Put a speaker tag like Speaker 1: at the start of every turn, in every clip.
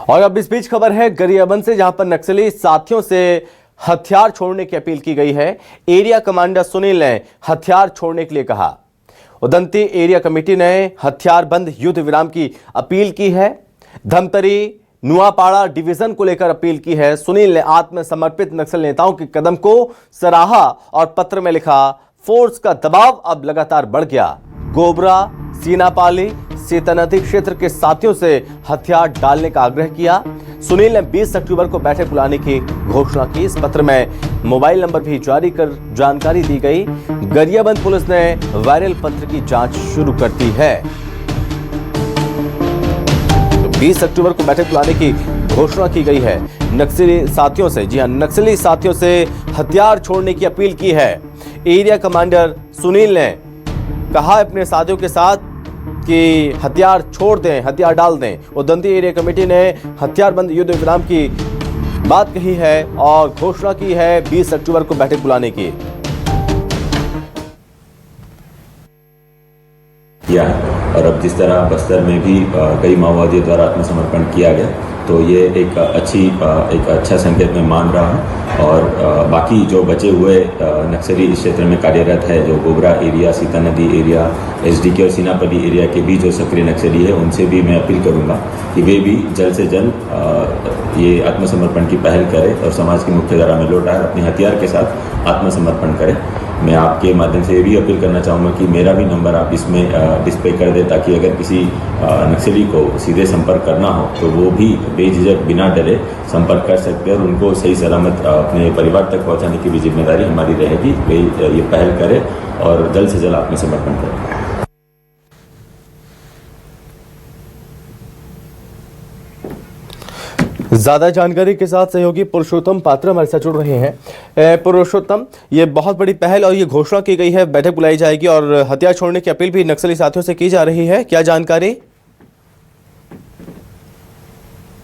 Speaker 1: और अब इस बीच खबर है गरियाबंद से, जहां पर नक्सली साथियों से हथियार छोड़ने की अपील की गई है। एरिया कमांडर सुनील ने हथियार छोड़ने के लिए कहा। उदंती एरिया कमेटी ने हथियार बंद युद्ध विराम की अपील की है। धमतरी नुआपाड़ा डिवीजन को लेकर अपील की है। सुनील ने आत्मसमर्पित नक्सल नेताओं के कदम को सराहा और पत्र में लिखा, फोर्स का दबाव अब लगातार बढ़ गया। गोबरा, सीनापाली, सीता नदी क्षेत्र के साथियों से हथियार डालने का आग्रह किया। सुनील ने 20 अक्टूबर को बैठक बुलाने की घोषणा की। इस पत्र में मोबाइल नंबर भी जारी कर जानकारी दी गई। गरियाबंद पुलिस ने वायरल पत्र की जांच शुरू कर दी है। तो 20 अक्टूबर को बैठक बुलाने की घोषणा की गई है। नक्सली साथियों से, जी हां, नक्सली साथियों से हथियार छोड़ने की अपील की है। एरिया कमांडर सुनील ने कहा अपने साथियों के साथ कि हथियार छोड़ दें, हथियार डाल दें। उदंती एरिया कमेटी ने हथियार बंद युद्ध विराम की बात कही है और घोषणा की है 20 अक्टूबर को बैठक बुलाने की।
Speaker 2: और अब जिस तरह बस्तर में भी कई माओवादियों द्वारा आत्मसमर्पण किया गया, तो ये एक अच्छा संकेत मैं मान रहा हूँ। और बाकी जो बचे हुए नक्सली इस क्षेत्र में कार्यरत है, जो गोबरा एरिया, सीता नदी एरिया, एसडीके और सीनापल्ली एरिया के भी जो सक्रिय नक्सली है, उनसे भी मैं अपील करूंगा कि वे भी जल्द से जल्द ये आत्मसमर्पण की पहल करें और समाज की मुख्य धारा में लौट आए, अपने हथियार के साथ आत्मसमर्पण करें। मैं आपके माध्यम से ये भी अपील करना चाहूँगा कि मेरा भी नंबर आप इसमें डिस्प्ले कर दें, ताकि अगर किसी नक्सली को सीधे संपर्क करना हो तो वो भी बेझिझक बिना डरे संपर्क कर सकते हैं और उनको सही सलामत अपने परिवार तक पहुँचाने की भी जिम्मेदारी हमारी रहेगी। वे ये पहल करें और जल्द से जल्द आत्मसमर्पण करें।
Speaker 1: ज्यादा जानकारी के साथ सहयोगी पुरुषोत्तम पात्र हमारे साथ जुड़ रहे हैं। पुरुषोत्तम, ये बहुत बड़ी पहल और ये घोषणा की गई है, बैठक बुलाई जाएगी और हथियार छोड़ने की अपील भी नक्सली साथियों से की जा रही है, क्या जानकारी?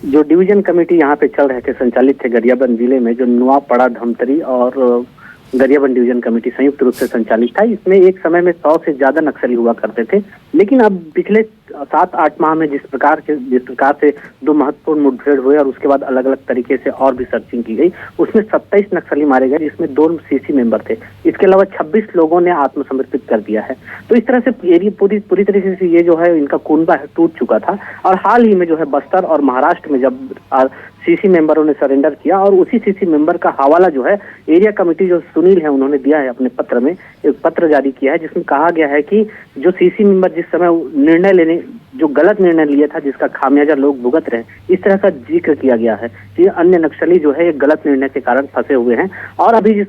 Speaker 3: जो डिवीजन कमेटी यहाँ पे चल रहे थे, संचालित थे गरियाबंद जिले में, जो नुआपाड़ा, धमतरी और गरियाबंद डिवीजन कमेटी संयुक्त रूप से संचालित था। इसमें एक समय में 100 से ज्यादा नक्सली हुआ करते थे, लेकिन अब पिछले 7-8 माह में जिस प्रकार से 2 महत्वपूर्ण मुठभेड़ हुए और उसके बाद अलग अलग तरीके से और भी सर्चिंग की गई, उसमें 27 नक्सली मारे गए, जिसमें 2 सीसी मेंबर थे। इसके अलावा 26 लोगों ने आत्मसमर्पित कर दिया है। तो इस तरह से एरिया पूरी तरीके से ये जो है इनका कुनबा टूट चुका था। और हाल ही में जो है बस्तर और महाराष्ट्र में जब सीसी मेंबरों ने सरेंडर किया, और उसी सीसी मेंबर का हवाला जो है एरिया कमेटी जो सुनील है उन्होंने दिया है अपने पत्र में, एक पत्र जारी किया है जिसमें कहा गया है कि जो सीसी मेंबर जिस समय जो गलत निर्णय लिया था, जिसका खामियाजा लोग भुगत रहे हैं, इस तरह का जिक्र किया गया है कि अन्य नक्सली जो है एक गलत निर्णय के कारण फंसे हुए हैं। और अभी जिस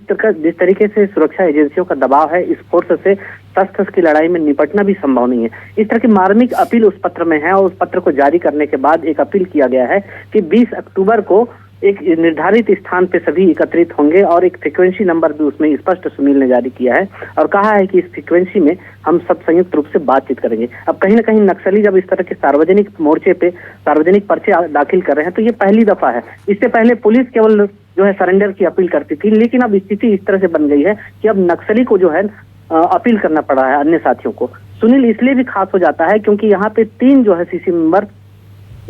Speaker 3: तरीके से सुरक्षा एजेंसियों का दबाव है, इस फोर्स से शस्त्र की लड़ाई में निपटना भी संभव नहीं है। इस तरह की मार्मिक अपील उस पत्र में है और उस पत्र को जारी करने के बाद एक अपील किया गया है कि 20 अक्टूबर को एक निर्धारित स्थान पे सभी एकत्रित होंगे और एक फ्रीक्वेंसी नंबर भी उसमें स्पष्ट सुनील ने जारी किया है और कहा है कि इस फ्रीक्वेंसी में हम सब संयुक्त रूप से बातचीत करेंगे। अब कहीं ना कहीं नक्सली जब इस तरह के सार्वजनिक मोर्चे पे सार्वजनिक पर्चे दाखिल कर रहे हैं, तो ये पहली दफा है। इससे पहले पुलिस केवल जो है सरेंडर की अपील करती थी, लेकिन अब स्थिति इस तरह से बन गई है कि अब नक्सली को जो है अपील करना पड़ा है अन्य साथियों को। सुनील इसलिए भी खास हो जाता है क्योंकि यहाँ पे 3 जो है CC member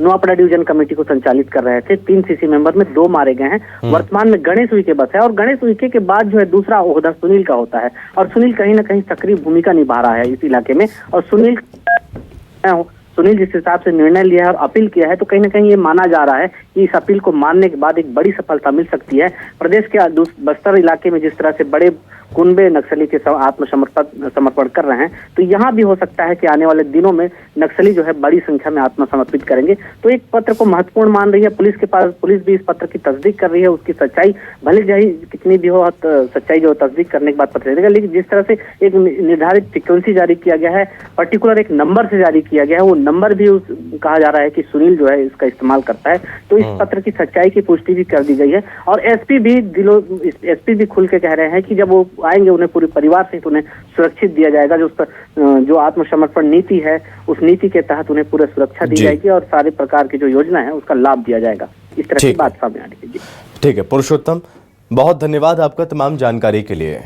Speaker 3: Nuapada division committee को संचालित कर रहे थे। 3 सीसी मेंबर में 2 मारे गए हैं। वर्तमान में गणेश उइके बस है और गणेश उइके के बाद जो है दूसरा ओहदा सुनील का होता है और सुनील कहीं ना कहीं सक्रिय भूमिका निभा रहा है इस इलाके में। और सुनील जिस हिसाब से निर्णय लिया है और अपील किया है, तो कहीं ना कहीं ये माना जा रहा है कि इस अपील को मानने के बाद एक बड़ी सफलता मिल सकती है। प्रदेश के बस्तर इलाके में जिस तरह से बड़े कुनबे नक्सली के समर्पण कर रहे हैं, तो यहाँ भी हो सकता है कि आने वाले दिनों में नक्सली जो है बड़ी संख्या में आत्मसमर्पित करेंगे। तो एक पत्र को महत्वपूर्ण मान रही है पुलिस के पास। पुलिस भी इस पत्र की तस्दीक कर रही है, उसकी सच्चाई भले चाहे कितनी भी हो, सच्चाई जो तस्दीक करने के बाद पत्र देगा। लेकिन जिस तरह से एक निर्धारित फ्रीक्वेंसी जारी किया गया है, पर्टिकुलर एक नंबर से जारी किया गया है, वो नंबर भी कहा जा रहा है कि सुनील जो है इसका इस्तेमाल करता है। तो इस पत्र की सच्चाई की पुष्टि भी कर दी गई है। और एसपी भी खुल के कह रहे हैं कि जब वो आएंगे उन्हें पूरे परिवार से उन्हें सुरक्षित दिया जाएगा। जो आत्मसमर्पण नीति है, उस नीति के तहत उन्हें पूरी सुरक्षा दी जाएगी और सारे प्रकार की जो योजना है उसका लाभ दिया जाएगा। इस तरह की बात सामने आ रही है।
Speaker 1: ठीक है पुरुषोत्तम, बहुत धन्यवाद आपका तमाम जानकारी के लिए।